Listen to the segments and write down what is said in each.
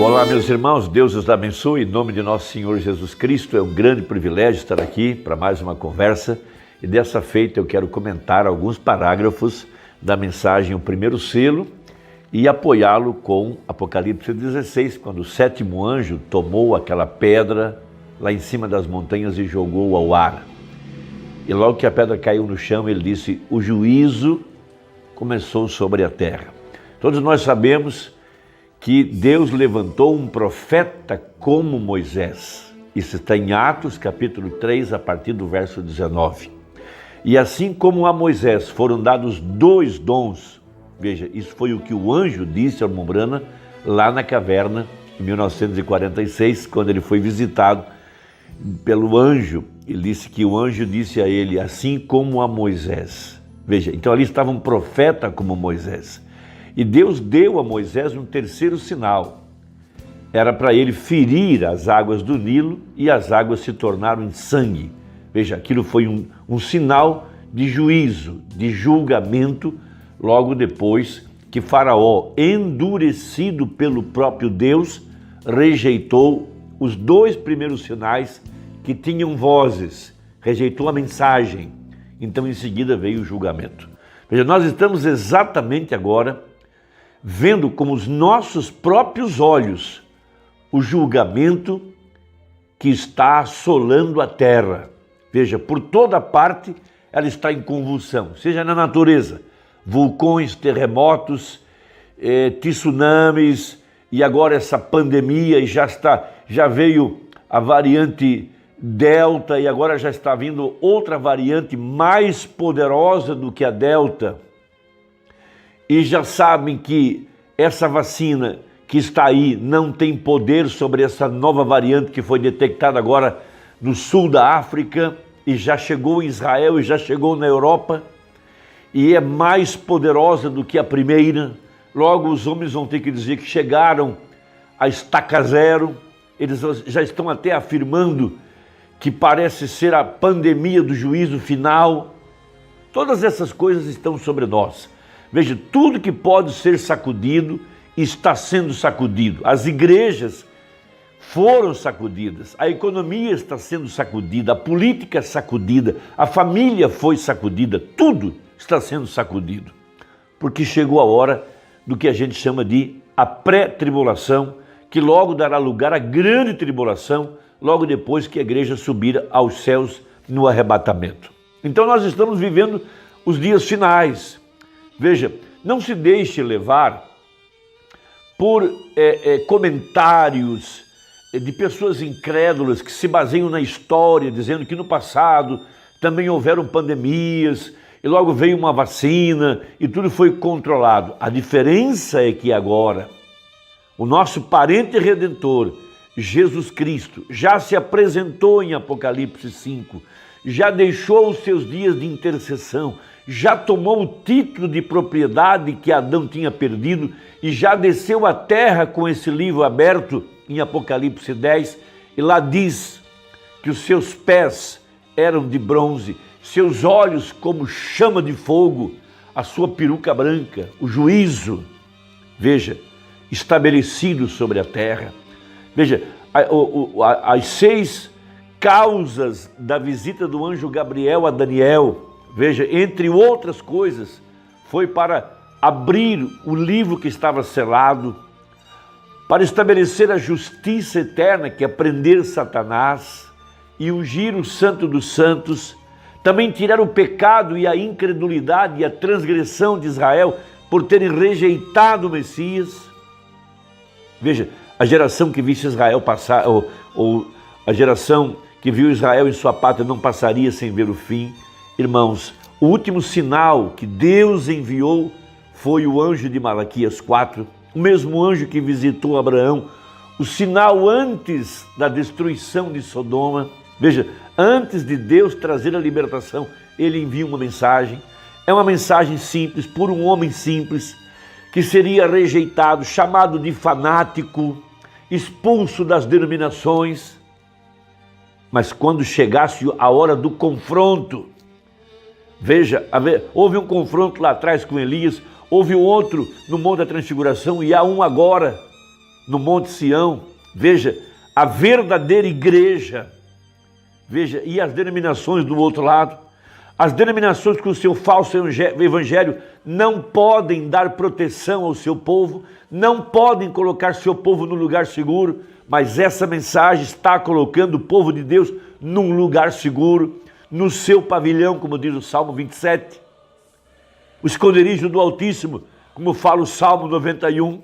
Olá, meus irmãos, Deus os abençoe, em nome de nosso Senhor Jesus Cristo. É um grande privilégio estar aqui para mais uma conversa e dessa feita eu quero comentar alguns parágrafos da mensagem O Primeiro Selo e apoiá-lo com Apocalipse 16, quando o sétimo anjo tomou aquela pedra lá em cima das montanhas e jogou ao ar. E logo que a pedra caiu no chão, ele disse: o juízo começou sobre a terra. Todos nós sabemos que Deus levantou um profeta como Moisés. Isso está em Atos, capítulo 3, a partir do verso 19. E assim como a Moisés foram dados 2 dons, veja, isso foi o que o anjo disse a Mombrana lá na caverna, em 1946, quando ele foi visitado pelo anjo. Ele disse que o anjo disse a ele, assim como a Moisés. Veja, então ali estava um profeta como Moisés. E Deus deu a Moisés um terceiro sinal. Era para ele ferir as águas do Nilo e as águas se tornaram em sangue. Veja, aquilo foi um sinal de juízo, de julgamento, logo depois que Faraó, endurecido pelo próprio Deus, rejeitou os 2 primeiros sinais que tinham vozes, rejeitou a mensagem. Então em seguida veio o julgamento. Veja, nós estamos exatamente agora vendo com os nossos próprios olhos o julgamento que está assolando a terra. Veja, por toda parte ela está em convulsão, seja na natureza, vulcões, terremotos, tsunamis, e agora essa pandemia, e já veio a variante Delta, e agora já está vindo outra variante mais poderosa do que a Delta. E já sabem que essa vacina que está aí não tem poder sobre essa nova variante que foi detectada agora no sul da África e já chegou em Israel e já chegou na Europa e é mais poderosa do que a primeira. Logo os homens vão ter que dizer que chegaram à estaca zero. Eles já estão até afirmando que parece ser a pandemia do juízo final. Todas essas coisas estão sobre nós. Veja, tudo que pode ser sacudido está sendo sacudido. As igrejas foram sacudidas, a economia está sendo sacudida, a política sacudida, a família foi sacudida, tudo está sendo sacudido. Porque chegou a hora do que a gente chama de a pré-tribulação, que logo dará lugar à grande tribulação, logo depois que a igreja subir aos céus no arrebatamento. Então nós estamos vivendo os dias finais. Veja, não se deixe levar por comentários de pessoas incrédulas que se baseiam na história, dizendo que no passado também houveram pandemias e logo veio uma vacina e tudo foi controlado. A diferença é que agora o nosso parente redentor, Jesus Cristo, já se apresentou em Apocalipse 5, já deixou os seus dias de intercessão, já tomou o título de propriedade que Adão tinha perdido e já desceu à terra com esse livro aberto em Apocalipse 10, e lá diz que os seus pés eram de bronze, seus olhos como chama de fogo, a sua peruca branca, o juízo, veja, estabelecido sobre a terra. Veja, as 6 causas da visita do anjo Gabriel a Daniel, veja, entre outras coisas, foi para abrir o livro que estava selado, para estabelecer a justiça eterna, que é prender Satanás e ungir o Santo dos Santos, também tirar o pecado e a incredulidade e a transgressão de Israel por terem rejeitado o Messias. Veja, a geração que visse Israel passar, ou a geração que viu Israel em sua pátria não passaria sem ver o fim. Irmãos, o último sinal que Deus enviou foi o anjo de Malaquias 4, o mesmo anjo que visitou Abraão, o sinal antes da destruição de Sodoma. Veja, antes de Deus trazer a libertação, ele envia uma mensagem. É uma mensagem simples, por um homem simples, que seria rejeitado, chamado de fanático, expulso das denominações. Mas quando chegasse a hora do confronto, veja, houve um confronto lá atrás com Elias, houve outro no Monte da Transfiguração e há um agora no Monte Sião, veja, a verdadeira igreja, veja, e as denominações do outro lado. As denominações com o seu falso evangelho não podem dar proteção ao seu povo, não podem colocar seu povo no lugar seguro, mas essa mensagem está colocando o povo de Deus num lugar seguro, no seu pavilhão, como diz o Salmo 27, o esconderijo do Altíssimo, como fala o Salmo 91,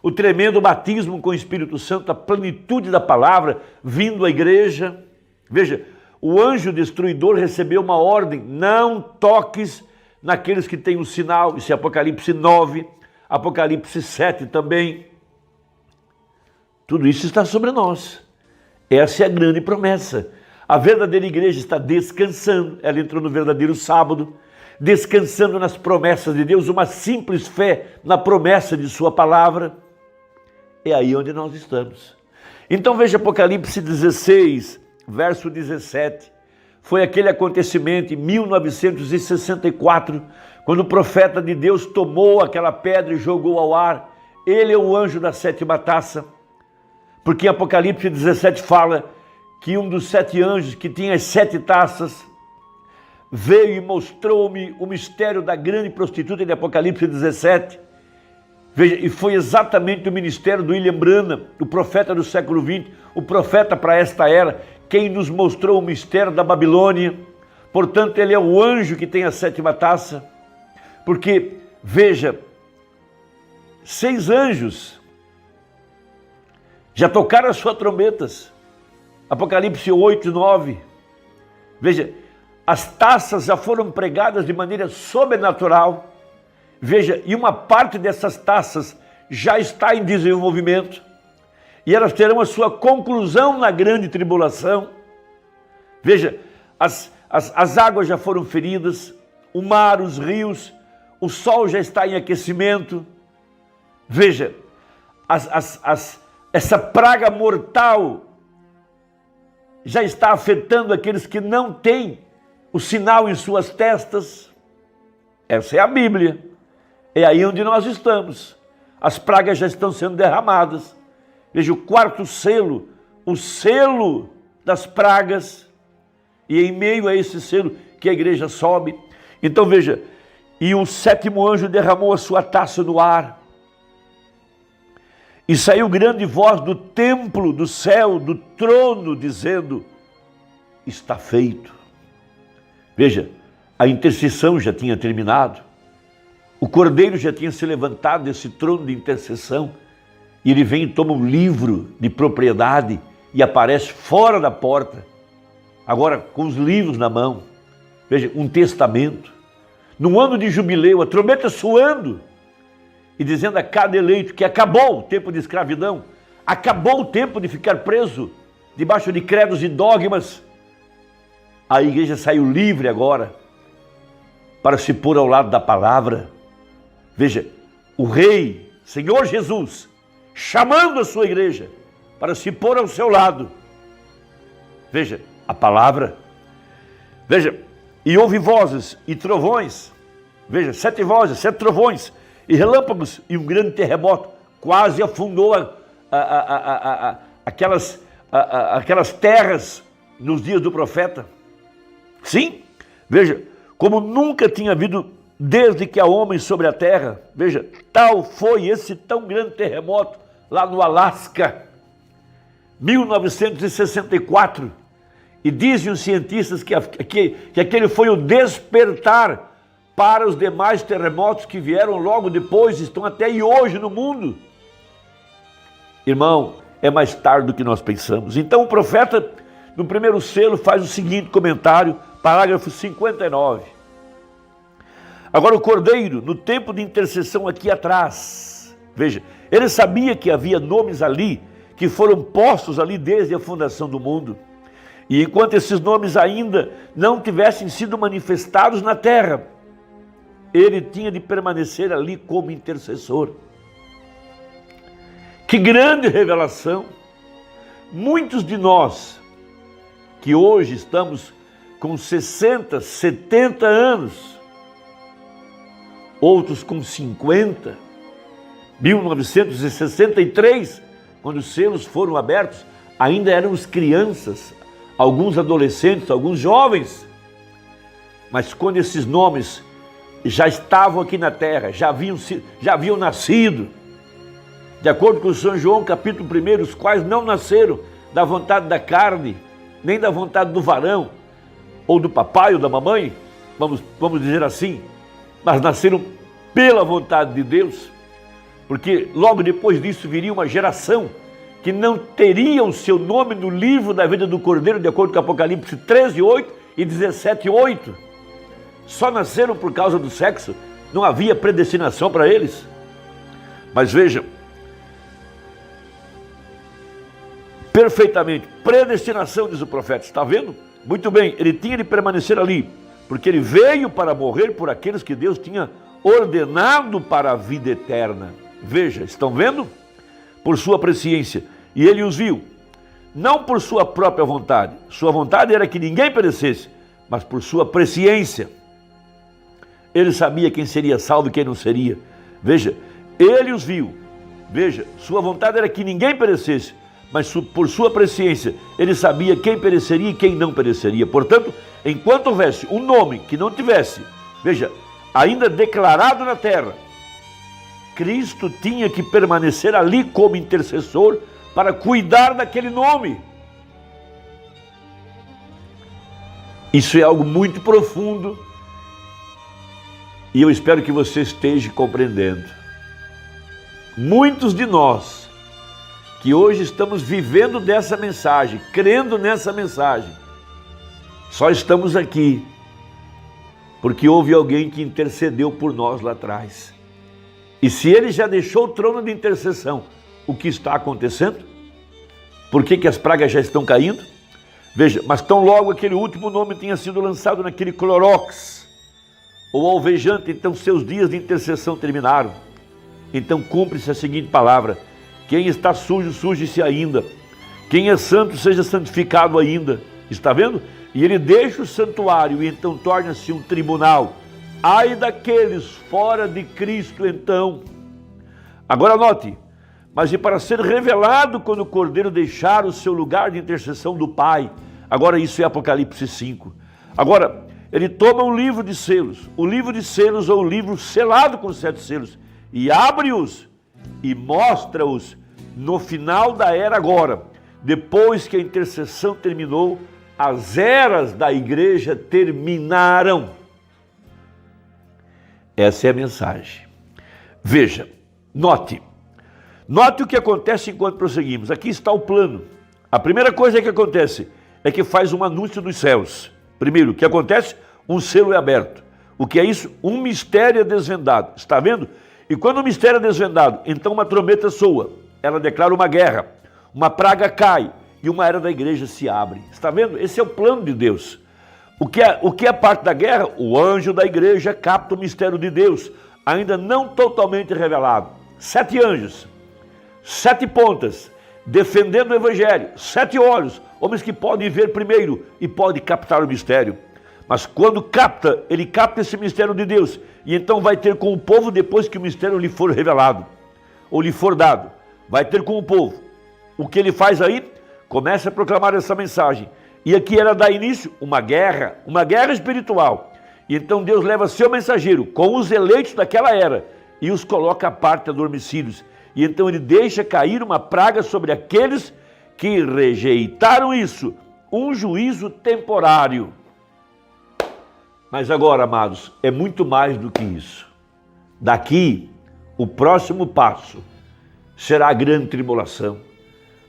o tremendo batismo com o Espírito Santo, a plenitude da palavra vindo à igreja. Veja, o anjo destruidor recebeu uma ordem: não toques naqueles que têm um sinal. Isso é Apocalipse 9, Apocalipse 7 também. Tudo isso está sobre nós. Essa é a grande promessa. A verdadeira igreja está descansando. Ela entrou no verdadeiro sábado, descansando nas promessas de Deus, uma simples fé na promessa de sua palavra. É aí onde nós estamos. Então veja Apocalipse 16, verso 17. Foi aquele acontecimento em 1964, quando o profeta de Deus tomou aquela pedra e jogou ao ar. Ele é o anjo da sétima taça, porque em Apocalipse 17 fala que um dos 7 anjos que tinha as 7 taças veio e mostrou-me o mistério da grande prostituta de Apocalipse 17. Veja, e foi exatamente o ministério do William Branham, o profeta do século XX, o profeta para esta era, quem nos mostrou o mistério da Babilônia. Portanto, ele é o anjo que tem a 7ª taça, porque, veja, 6 anjos já tocaram as suas trombetas. Apocalipse 8 e 9. Veja, as taças já foram pregadas de maneira sobrenatural. Veja, e uma parte dessas taças já está em desenvolvimento. E elas terão a sua conclusão na grande tribulação. Veja, as águas já foram feridas, o mar, os rios, o sol já está em aquecimento. Veja, essa praga mortal já está afetando aqueles que não têm o sinal em suas testas. Essa é a Bíblia. É aí onde nós estamos. As pragas já estão sendo derramadas. Veja o 4º selo, o selo das pragas. E em meio a esse selo que a igreja sobe. Então veja, e o 7º anjo derramou a sua taça no ar. E saiu grande voz do templo, do céu, do trono, dizendo: está feito. Veja, a intercessão já tinha terminado. O cordeiro já tinha se levantado desse trono de intercessão. E ele vem e toma um livro de propriedade e aparece fora da porta. Agora com os livros na mão. Veja, um testamento. Num ano de jubileu, a trombeta soando. E dizendo a cada eleito que acabou o tempo de escravidão, acabou o tempo de ficar preso debaixo de credos e dogmas. A igreja saiu livre agora para se pôr ao lado da palavra. Veja, o Rei, Senhor Jesus, chamando a sua igreja para se pôr ao seu lado. Veja, a palavra. Veja, e houve vozes e trovões. Veja, 7 vozes, 7 trovões e relâmpagos, e um grande terremoto quase afundou aquelas terras nos dias do profeta. Sim, veja, como nunca tinha havido desde que há homens sobre a terra. Veja, tal foi esse tão grande terremoto lá no Alasca, 1964. E dizem os cientistas que aquele foi o despertar para os demais terremotos que vieram logo depois, estão até aí hoje no mundo. Irmão, é mais tarde do que nós pensamos. Então o profeta, no primeiro selo, faz o seguinte comentário, parágrafo 59. Agora o cordeiro, no tempo de intercessão aqui atrás, veja, ele sabia que havia nomes ali, que foram postos ali desde a fundação do mundo. E enquanto esses nomes ainda não tivessem sido manifestados na terra, ele tinha de permanecer ali como intercessor. Que grande revelação! Muitos de nós, que hoje estamos com 60, 70 anos, outros com 50, 1963, quando os selos foram abertos, ainda éramos crianças, alguns adolescentes, alguns jovens. Mas quando esses nomes já estavam aqui na terra, já haviam nascido, de acordo com São João capítulo 1, os quais não nasceram da vontade da carne, nem da vontade do varão, ou do papai ou da mamãe, vamos dizer assim, mas nasceram pela vontade de Deus, porque logo depois disso viria uma geração que não teria o seu nome no livro da vida do Cordeiro, de acordo com Apocalipse 13:8 e 17:8. Só nasceram por causa do sexo, não havia predestinação para eles. Mas veja, perfeitamente, predestinação, diz o profeta, está vendo? Muito bem, ele tinha de permanecer ali, porque ele veio para morrer por aqueles que Deus tinha ordenado para a vida eterna. Veja, estão vendo? Por sua presciência, e ele os viu, não por sua própria vontade. Sua vontade era que ninguém perecesse, mas por sua presciência. Ele sabia quem seria salvo e quem não seria. Veja, ele os viu. Veja, sua vontade era que ninguém perecesse, mas por sua presciência, ele sabia quem pereceria e quem não pereceria. Portanto, enquanto houvesse um nome que não tivesse, veja, ainda declarado na terra, Cristo tinha que permanecer ali como intercessor para cuidar daquele nome. Isso é algo muito profundo e eu espero que você esteja compreendendo. Muitos de nós que hoje estamos vivendo dessa mensagem, crendo nessa mensagem, só estamos aqui porque houve alguém que intercedeu por nós lá atrás. E se ele já deixou o trono de intercessão, o que está acontecendo? Por que as pragas já estão caindo? Veja, mas tão logo aquele último nome tinha sido lançado naquele clorox, ou alvejante, então seus dias de intercessão terminaram. Então cumpre-se a seguinte palavra: quem está sujo, suje-se ainda. Quem é santo, seja santificado ainda. Está vendo? E ele deixa o santuário e então torna-se um tribunal. Ai daqueles fora de Cristo, então. Agora note, mas e para ser revelado quando o Cordeiro deixar o seu lugar de intercessão do Pai. Agora isso é Apocalipse 5. Agora, ele toma um livro de selos, o livro de selos ou o livro selado com 7 selos, e abre-os e mostra-os no final da era agora. Depois que a intercessão terminou, as eras da igreja terminaram. Essa é a mensagem. Veja, note o que acontece enquanto prosseguimos. Aqui está o plano. A primeira coisa que acontece é que faz um anúncio dos céus. Primeiro, o que acontece? Um selo é aberto. O que é isso? Um mistério é desvendado. Está vendo? E quando o mistério é desvendado, então uma trombeta soa. Ela declara uma guerra. Uma praga cai e uma era da igreja se abre. Está vendo? Esse é o plano de Deus. O que é parte da guerra? O anjo da igreja capta o mistério de Deus, ainda não totalmente revelado. 7 anjos, 7 pontas, defendendo o evangelho, 7 olhos, homens que podem ver primeiro e podem captar o mistério. Mas quando capta, ele capta esse mistério de Deus, e então vai ter com o povo depois que o mistério lhe for revelado, ou lhe for dado, vai ter com o povo. O que ele faz aí? Começa a proclamar essa mensagem. E aqui era dar início uma guerra espiritual. E então Deus leva seu mensageiro com os eleitos daquela era e os coloca à parte adormecidos. E então ele deixa cair uma praga sobre aqueles que rejeitaram isso, um juízo temporário. Mas agora, amados, é muito mais do que isso. Daqui, o próximo passo será a grande tribulação.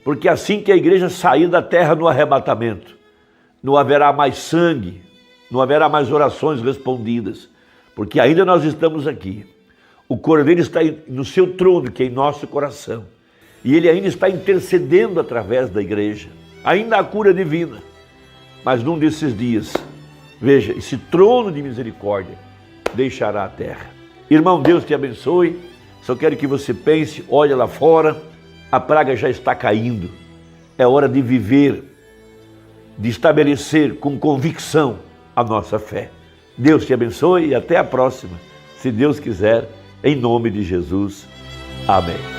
Porque assim que a igreja sair da terra no arrebatamento, não haverá mais sangue, não haverá mais orações respondidas, porque ainda nós estamos aqui. O Cordeiro está no seu trono, que é em nosso coração, e ele ainda está intercedendo através da igreja. Ainda há cura divina, mas num desses dias, veja, esse trono de misericórdia deixará a terra. Irmão, Deus te abençoe. Só quero que você pense, olha lá fora, a praga já está caindo. É hora de viver, de estabelecer com convicção a nossa fé. Deus te abençoe e até a próxima, se Deus quiser, em nome de Jesus. Amém.